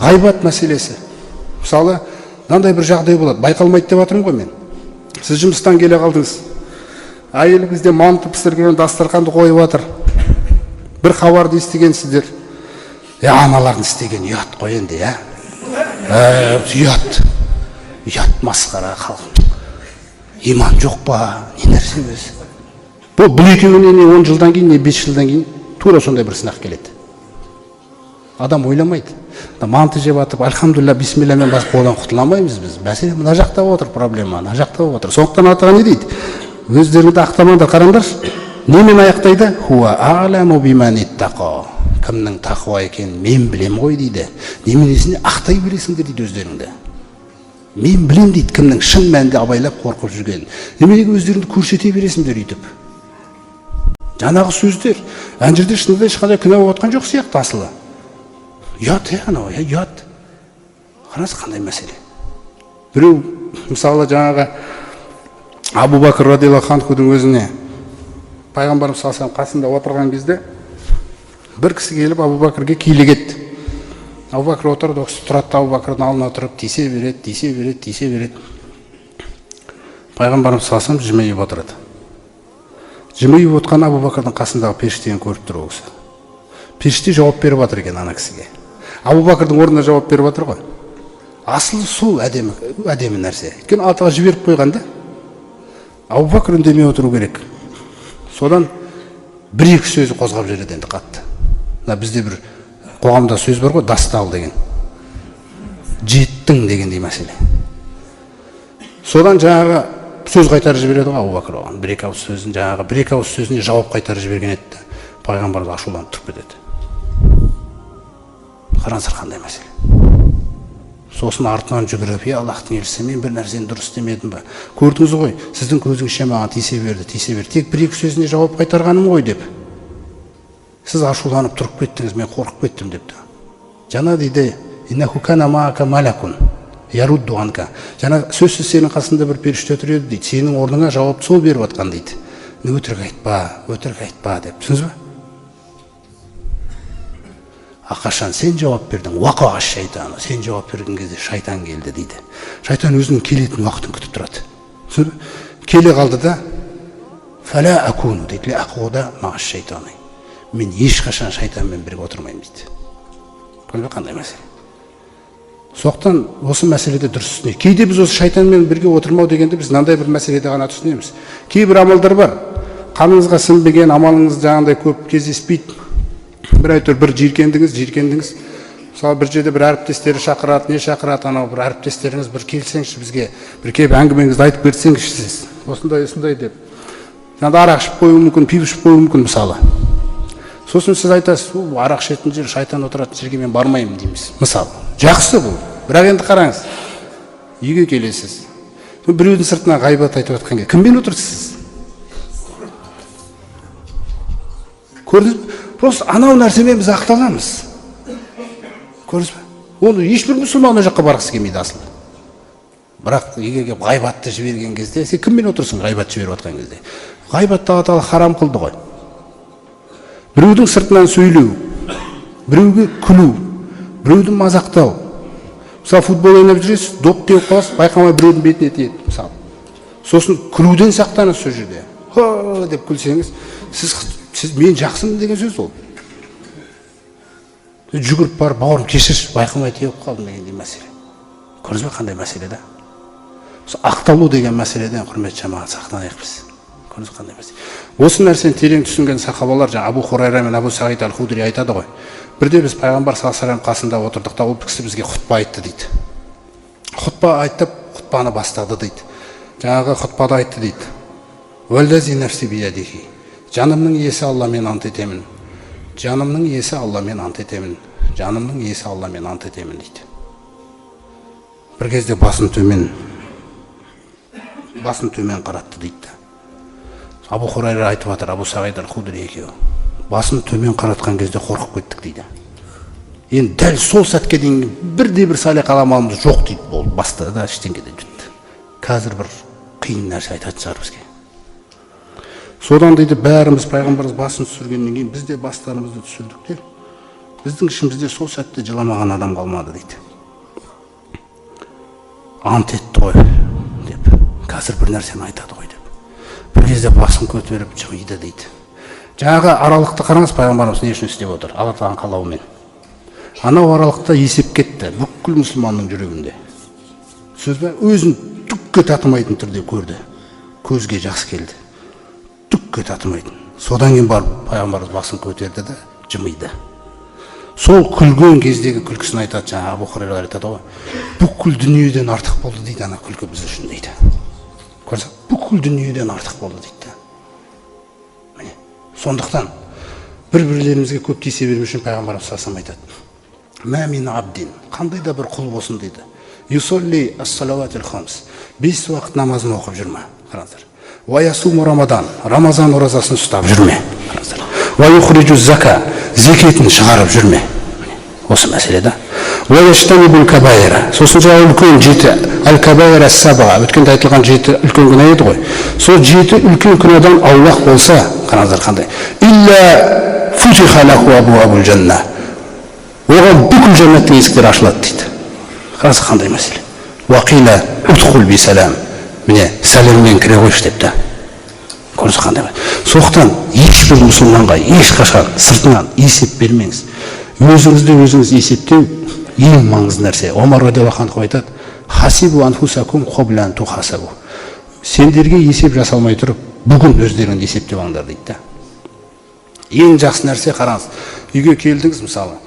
ғайбат мәселесі. Мысалы, мынандай бір жағдай болады, байқалмайды деп жатырмын ғой мен. Сіз жұмыстан келе қалдыңыз. Әйеліңізде манты пісірген дастарханды қойып жатыр. Бір хабарды естігенсіздер. Аналардың істеген ұят қой енді, ұят масқара халық. Иман жоқ па, не нәрсе өзі. Бұл екеуіне не 10 жылдан кейін, не 5 жылдан кейін тура сондай бір сынақ келеді. Адам ойламайды. Манты жеп атып, альхамдулилля, бисмиллямен басқа одан құтыла алмаймыз біз. Мәселе мына жақта отыр, проблема, мына жақта отыр. Сондықтан атаға не дейді? Өздеріңді ақтамаңдар, қараңдар. Немен аяқтайды? Хуа а'ламу биман иттақа. Кімнің тақуа екенін мен білем ғой дейді. Неменесіне ақтай бересіңдер дейді өздеріңді. Мен білем дейді кімнің шын мәнінде абайлап қорқып жүргенін. Неменеге өздеріңді көрсете бересіңдер өйтіп. Жаңағы сөздер, ана жерде шынында ешқандай күнә болып жатқан жоқ сияқты асылы. Ұят, анау, ұят. Қараңыз қандай мәселе. Біреу, мысалы жаңағы Абу Бакр радиаллаху анхудың өзіне пайғамбарымыз саллаллаху алейхи қасында отырған кезде бір кісі келіп Абу Бакрге килік етті. Абу Бакр отырды, ол кісі тұрады, Абу Бакрдың алдына тұрып тисе береді. Пайғамбарымыз саллаллаху алейхи жымиып отырады. Жымиып отқан Абу Бакрдың қасындағы періштені көріп тұр ол кісі. Періште жауап беріп жатыр екен ана кісіге. Абу Бакрдың орнына жауап беріп жатыр ғой. Асылы сол әдемі нәрсе. Өйткені атаға жіберіп қойғанда Абу Бакр үндемей отыру керек. Содан бір-екі сөзі қозғап жүреді енді қатты. Бізде бір қоғамда сөз бар ғой, дастал деген. Жеттің дегендей мәселе. Содан жаңағы сөз қайтарып жібереді ғой Абу Бакр оған. Бір-екі ауыз сөзіне жауап қайтарып жіберген еді. Пайғамбарымыз ашуланып тұрып кетеді. Қараңыздар қандай мәселе. Сосын артынан жүгіріп, Аллахтың елшісі, мен бір нәрсені дұрыс істемедім ба? Көрдіңіз ғой, сіздің көзіңізше маған тисе берді. Тек бір-екі сөзіне жауап қайтарғаным ғой деп. Сіз ашуланып тұрып кеттіңіз, мен қорқып кеттім депті. Жана дейді, иннаху кана маака малакун ярудду анка. Жана сөзсіз сенің қасында бір періште тұр еді дейді. Сенің орныңа жауапты сол беріп жатқан дейді. Өтірік айтпа деп. Түсінсіз бе? Ақашан сен жауап бердің, уақаға шайтаны. Сен жауап берген кезде шайтан келді дейді. Шайтан өзінің келетін уақытын күтіп тұрады. Келе қалды да, фәлә акуну дейді, ақуда мағаш шайтаны. Мен ешқашан шайтанмен бірге отырмаймын дейді. Көрді қандай мәселе? Соқтан осы мәселеде дұрыс түсінейік. Кейде біз осы шайтанмен бірге отырмау дегенде біз мынандай бір мәселеде ғана түсінеміз. Кейбір амалдар бар. Қаныңызға сіңбеген, амалыңыз жаңағыдай көп кездеспейді. Бір әйтеуір бір жиіркендіңіз. Мысалы бір жерде бір әріптестері шақырады, не шақырады, анау бір әріптестеріңіз бір келсеңізші бізге, бір келіп әңгімеңізді айтып берсеңізші сіз. Осындай деп. Жаңағыдай арақ ішіп қоюы мүмкін, пиво ішіп қоюы мүмкін мысалы. Сосын сіз айтасыз, арақ ішетін жер, шайтан отыратын жерге мен бармаймын дейміз. Мысалы, жақсы бұл. Бірақ енді қараңыз. Үйге келесіз. Біреудің сыртынан ғайбат айтып жатқан кезде кіммен отырсыз? Көрдіңіз бе? Просто анау нәрсемен біз ақталамыз. Көрдіңіз бе? Оны ешбір мұсылман ана жаққа барғысы келмейді асылы. Бірақ үйге келіп ғайбатты жіберген кезде, сен кіммен отырсың ғайбат жіберіп жатқан кезде? Ғайбатты Алла тағала харам қылды ғой. Біреудің сыртынан сөйлеу, біреуге күлу, біреуді мазақтау. Мысалы футбол ойнап жүресіз, доп теуіп қаласыз, байқамай біреудің бетіне тиеді мысалы. Сосын күлуден сақтаныңыз сол жерде. Ха деп күлсеңіз, сіз мен жақсымын деген сөз ол. Жүгіріп барып, бауырым кешірші, байқамай теуіп қалдым дегендей мәселе. Көрдіңіз бе қандай мәселе да? Ақталу деген мәселеден құрметті жамағат сақтанайық біз. Көрдіңіз қандай мәселе. Осы нәрсені терең түсінген сахабалар, жаңа Абу Хурайра мен Абу Саид аль-Худри айтады ғой. Бірде біз пайғамбар саллаллаху алейхи қасында отырдық та, ол кісі бізге хұтпа айтты дейді. Хұтпа айтып, хұтпаны бастады дейді. Жаңағы хұтпада айтты дейді. Уәллази нәфси биядихи. Жанымның иесі Алламен ант етемін. Жанымның иесі Алламен ант етемін. Жанымның иесі Алламен ант етемін дейді. Бір кезде басын төмен қаратты дейді. Абу Хурайра айтып жатыр, Абу Саид аль-Худри екеуі. Басын төмен қаратқан кезде қорқып кеттік дейді. Енді дәл сол сәтке дейін бірде-бір салиқалы амалымыз жоқ дейді. Болды, басты да ештеңе де жетті. Қазір бір қиын нәрсе айтатын шығар бізге. Содан дейді бәріміз пайғамбарымыз басын түсіргеннен кейін біз де бастарымызды түсірдік те. Біздің ішімізде сол сәтте жыламаған адам қалмады дейді. Ант етті ғой деп, қазір бір нәрсені айтады ғой деп. Бір кезде басын көтеріп жымиды дейді. Жаңағы аралықты қараңыз, пайғамбарымыз не үшін істеп отыр? Алла тағаланың қалауымен. Анау аралықта есеп кетті бүкіл мұсылманның жүрегінде. Сөз бе, өзін түкке татымайтын түрде көрді. Көзге жас келді. Түкке татымайтын. Содан кейін барып пайғамбарымыз басын көтерді де жымиды. Сол күлген кездегі күлкісін айтады, жаңа Абу Хурайра айтады ғой. Бүкіл дүниеден артық болды дейді ана күлкі біз үшін дейді. Көрсек, бүкіл дүниеден артық болды дейді. Міне, сондықтан бір-бірлерімізге көп тиісе бермеу үшін пайғамбарымыз салсам айтады. Мә мин абдин, қандай да бір құл болсын дейді. Юсолли ас-салаватил хамс. 5 уақыт намазын оқып жүрме. Қараңыздар. Ва ясуму рамадан, Рамазан оразасын ұстап жүрме. Қараңыздар. Ва юхриджу зака, зекетін шығарып жүрме. Осы мәселе да. Ва яштанибул кабайра. Сосын жаңа үлкен 7 аль-кабайра ас-саба. Өткенде айтылған 7 үлкен күнә еді ғой. Сол 7 үлкен күнәдан аулақ болса, қараңыздар қандай. Илля футиха лаху абуабул жанна. Оған бүкіл жәннаттың есіктері ашылады дейді. Қараңыздар қандай мәселе. Уақила удхул би салам. Міне, сәлеммен кіре қойшы депті. Көрсіз қандай ма? Соқтан ешбір мұсылманға ешқашан сыртынан есеп бермеңіз. Өзіңізді өзіңіз есептеу ең маңызды нәрсе. Омар радиаллаху анху айтады: "Хасибу анфусакум қобля ан тухасабу." Сендерге есеп жасалмай тұрып, бүгін өздеріңді есептеп алыңдар дейді. Ең жақсы нәрсе, қараңыз. Үйге келдіңіз мысалы.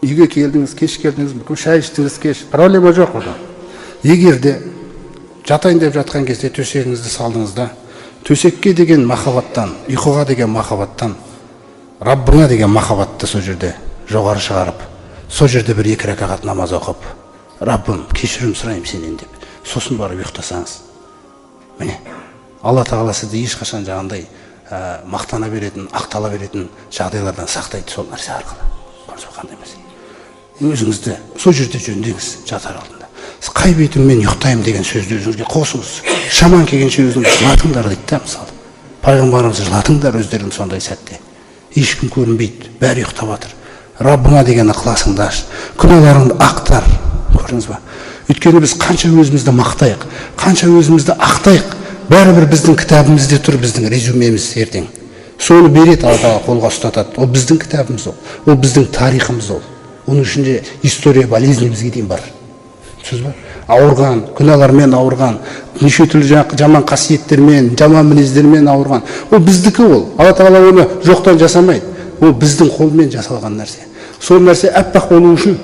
Үйге келдіңіз, кеш келдіңіз, бүкіл шай іштіңіз кеш. Проблема жоқ одан. Егер де жатайын деп жатқан кезде төсегіңізді салдыңыз да, төсекке деген махаббаттан, ұйқыға деген махаббаттан, Раббыңа деген махаббатты сол жерде жоғары шығарып, сол жерде бір 2 ракағат намаз оқып, Раббым, кешірім сұраймын сенен деп, сосын барып ұйықтасаңыз. Міне, Алла тағала сізді ешқашан жаңағындай мақтана беретін, ақтала беретін жағдайлардан сақтайды сол нәрсе арқылы. Көрсек қандай мәселе. Өзіңізді сол жерде жөндеңіз, жатар алдында. Қай бетіммен ұйықтаймын деген сөзді өзіңізге қосыңыз. Шаман келгенше өзіңіз жылатыңдар дейді да, мысалы. Пайғамбарымыз жылатыңдар өздерің сондай сәтте. Ешкім көрінбейді, бәрі ұйықтап жатыр. Раббыңа деген ықыласыңды аш, күнәларыңды ақтар. Көрдіңіз ба? Өйткені біз қанша өзімізді мақтайық, қанша өзімізді ақтайық, бәрібір біздің кітабымызда тұр біздің резюмеміз ертең. Соны береді, Алла тағала қолға ұстатады. Ол біздің кітабымыз ол біздің тарихымыз ол. Оның ішінде история болезнімізге дейін бар. Сөз ба? Ауырған, күнәлармен ауырған, неше түрлі жаман қасиеттермен, жаман мінездермен ауырған. Ол біздікі ол. Алла тағала оны жоқтан жасамайды. Ол біздің қолмен жасалған нәрсе. Сол нәрсе әппақ болу үшін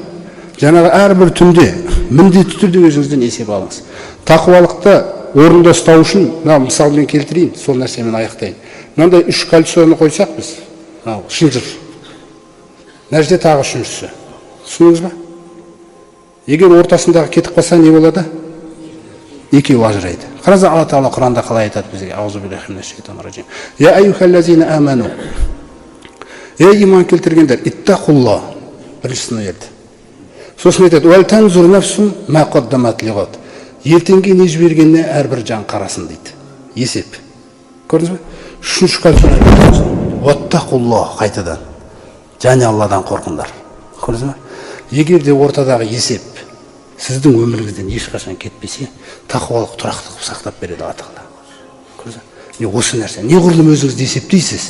жаңағы әрбір түнде міндетті түрде өзіңізден есеп алыңыз. Тақуалықты орында ұстау үшін, мысалмен келтірейін, сол нәрсемен аяқтайын. Мынандай 3 кольцоны қойсақ біз, шынжыр. Мына жерде тағы үшіншісі. Түсіндіңіз ба? Егер ортасындағы кетіп қалса не болады? Екеуі ажырайды. Қараңыздар, Алла тағала Құранда қалай айтады бізге? Аузу биллахи минаш шайтанир раджим. Я айюхаллазина аману. Ей иман келтіргендер, иттақулла. Біріншісін ерді. Сосын айтады: уәл танзур нафсун ма қаддамат лиғад. Ертеңге не жібергеніне әрбір жан қарасын дейді. Есеп. Көрдіңіз бе? Үшінші кольцоны айтады. Уаттақулла, қайтадан. Және Алладан қорқыңдар. Көрдіңіз бе? Егер де ортадағы есеп сіздің өміріңізден ешқашан кетпесе, тақуалық тұрақтылық сақтап береді Алла тағала. Көрдіңіз бе? Осы нәрсе. Неғұрлым өзіңізді есептейсіз?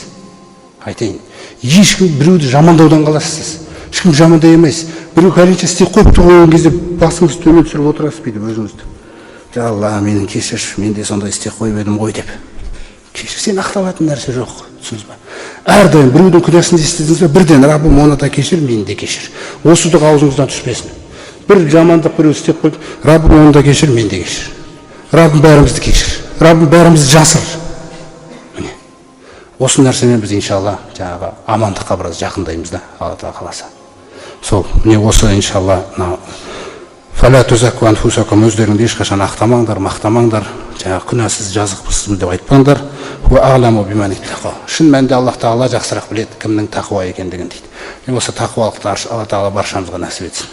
Айтайын. Ешкім біреуді жамандаудан қаласыз. Ешкім жамандай емейсіз. Біреу кәрінше істеп қойып тұрған кезде басыңызды төмен түсіріп отырасыз дейді өзіңізді. Алла, менің кешірші, мен де сондай істеп қойып едім ғой деп. Кешір, сен ақталатын нәрсе жоқ. Түсініңіз ба? Әрдайым біреудің күнәсін естідіңіз бе, бірден Раббым оны да кешір, мені де кешір. Осы дұға аузыңыздан түспесін. Бір жамандық біреу істеп қойды, Раббым оны да кешір, мені де кешір. Раббым бәрімізді кешір. Раббым бәрімізді жасыр. Міне. Осы нәрсемен біз иншалла жаңағы амандыққа біраз жақындаймыз да, Алла тағала қаласа. Сол, міне осы иншалла фәлә тузакку анфусакум, өздеріңді ешқашан ақтамаңдар, мақтамаңдар, жаңағы күнәсіз жазықпызсыз деп айтпаңдар. Шын мәнінде Аллах тағала жақсырақ біледі кімнің тақуа екендігін дейді. Осы тақуалықты Алла тағала баршамызға нәсіп етсін.